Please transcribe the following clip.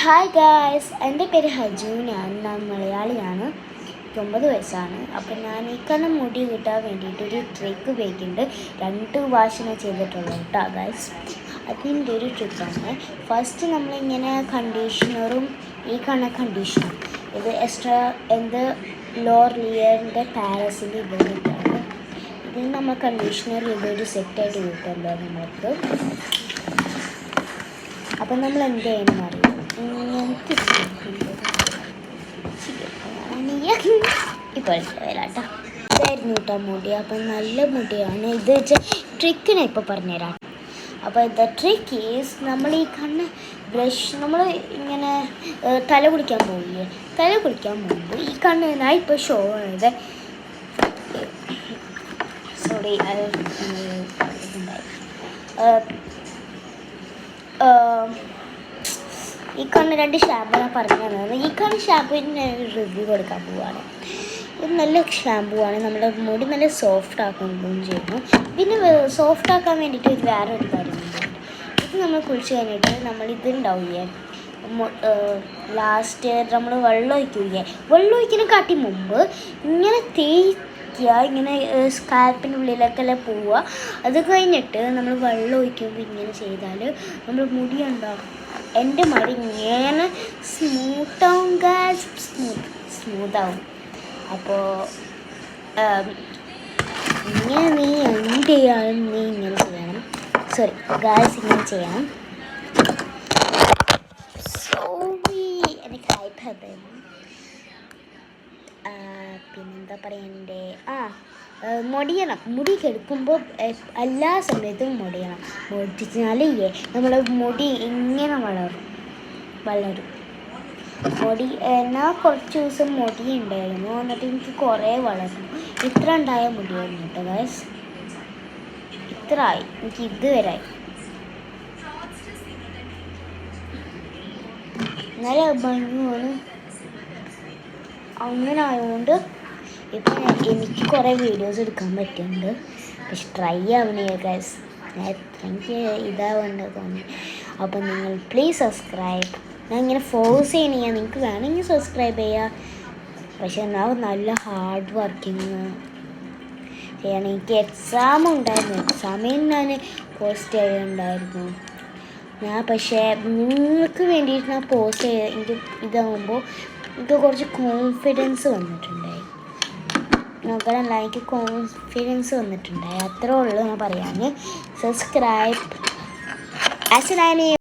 Hi guys, എൻ്റെ പേര് ഹജു. ഞാൻ മലയാളിയാണ്. 9 വയസ്സാണ്. അപ്പം ഞാൻ ഈ കണ്ണം മുടി കിട്ടാൻ വേണ്ടിയിട്ടൊരു ട്രിക്ക് ഉപയോഗിക്കുന്നുണ്ട്. 2 പ്രാവശ്യം ചെയ്തിട്ടുള്ളൂ കേട്ടോ ഗായ്സ്. അതിൻ്റെ ഒരു ട്രിക്കാണ്. ഫസ്റ്റ് നമ്മളിങ്ങനെ കണ്ടീഷണറും ഈ കണ്ടീഷണർ ഇത് എക്സ്ട്രാ ലോറിയറിൻ്റെ പാരസിൻ്റെ ഇതിട്ടാണ്. ഇതിന് നമ്മൾ കണ്ടീഷണർ ഇതൊരു സെറ്റായിട്ട് കിട്ടുമല്ലോ നമ്മൾക്ക്. അപ്പം നമ്മൾ എന്ത് ചെയ്യണം അറിയാം, ഇപ്പോൾ വരാട്ടോ. ഇതായിരുന്നു കേട്ടോ മുടി. അപ്പം നല്ല മുടിയാണ് ഇത് വെച്ചാൽ ട്രിക്കിനെ ഇപ്പോൾ പറഞ്ഞുതരാം. അപ്പോൾ ഇത് ട്രിക്ക് ഈസ്, നമ്മൾ ഈ ബ്രഷ് നമ്മൾ ഇങ്ങനെ തല കുളിക്കാൻ പോവില്ലേ, തല കുളിക്കാൻ പോകുമ്പോൾ ഈ ഞാൻ ഇപ്പോൾ ഷോ ആയത് സോറി ഈ 2 ഷാമ്പു ഞാൻ പറഞ്ഞു തന്നത്. ഈ ഷാമ്പുവിന് റിവ്യൂ കൊടുക്കാൻ പോവുകയാണ്. ഇത് നല്ല ഷാമ്പു ആണ്. നമ്മുടെ മുടി നല്ല സോഫ്റ്റ് ആക്കുകയും ചെയ്യുന്നു. പിന്നെ സോഫ്റ്റ് ആക്കാൻ വേണ്ടിയിട്ട് വേറൊരു കാര്യമുണ്ട്. ഇത് നമ്മൾ കുളിച്ച് കഴിഞ്ഞിട്ട് നമ്മളിതുണ്ടാവില്ലേ, ലാസ്റ്റ് നമ്മൾ വെള്ളം ഒഴിക്കുന്നതിനെ കാട്ടി മുമ്പ് ഇങ്ങനെ ഇങ്ങനെ സ്കാൽപ്പിൻ്റെ ഉള്ളിലേക്കെല്ലാം പോവുക. അത് കഴിഞ്ഞിട്ട് നമ്മൾ വെള്ളം ഒഴിക്കുമ്പോൾ ഇങ്ങനെ ചെയ്താൽ നമ്മൾ മുടി ഉണ്ടാകും. എൻ്റെ മുടി ഇങ്ങനെ സ്മൂത്താവും, സ്മൂത്താവും. അപ്പോൾ ഇങ്ങനെ നീ എന്ത് ചെയ്യണം, നീ ഇങ്ങനെ ചെയ്യണം. സോറി ഗായ്സ്, ഇങ്ങനെ ചെയ്യണം. സോറി, എനിക്ക് ഹൈപ്പ്. പിന്നെന്താ പറയണ്ടേ, മുടിയണം. മുടി കെടുക്കുമ്പോൾ എല്ലാ സമയത്തും മുടിയണം. മുടിച്ചാലേ നമ്മളെ മുടി ഇങ്ങനെ വളരും. മുടി ഞാൻ കുറച്ച് ദിവസം മുടി ഉണ്ടായിരുന്നു, എന്നിട്ട് എനിക്ക് കുറേ വളർന്നു. ഇത്ര ഉണ്ടായ മുടിയായിരുന്നു കേട്ടോ ഗൈസ്. ഇത്ര ആയി, എനിക്ക് ഇതുവരായി. നല്ല ഭംഗിയാണ്. അങ്ങനെ ആയതുകൊണ്ട് ഇപ്പം എനിക്ക് കുറേ വീഡിയോസ് എടുക്കാൻ പറ്റുന്നുണ്ട്. പക്ഷെ ട്രൈ ആവണേ ഗൈസ്, എനിക്ക് ഇതാവേണ്ടത് തോന്നി. അപ്പം നിങ്ങൾ പ്ലീസ് സബ്സ്ക്രൈബ്. ഞാൻ ഇങ്ങനെ ഫോഴ്സ് ചെയ്യണമെങ്കിൽ നിങ്ങൾക്ക് വേണമെങ്കിൽ സബ്സ്ക്രൈബ് ചെയ്യുക. പക്ഷെ ഞാൻ നല്ല ഹാർഡ് വർക്കിങ് ചെയ്യണം. എനിക്ക് എക്സാം ഉണ്ടായിരുന്നു, എക്സാമിൽ ഞാൻ പോസ്റ്റ് ചെയ്യുന്നുണ്ടായിരുന്നു ഞാൻ. പക്ഷേ നിങ്ങൾക്ക് വേണ്ടിയിട്ട് ഞാൻ പോസ്റ്റ് ചെയ്ത് എനിക്ക് ഇതാകുമ്പോൾ എനിക്ക് കുറച്ച് കോൺഫിഡൻസ് വന്നിട്ടുണ്ടായി. നോക്കാനല്ല, എനിക്ക് കോൺഫിഡൻസ് വന്നിട്ടുണ്ടായി. അത്രേ ഉള്ളൂ ഞാൻ പറയാൻ. സബ്സ്ക്രൈബ്.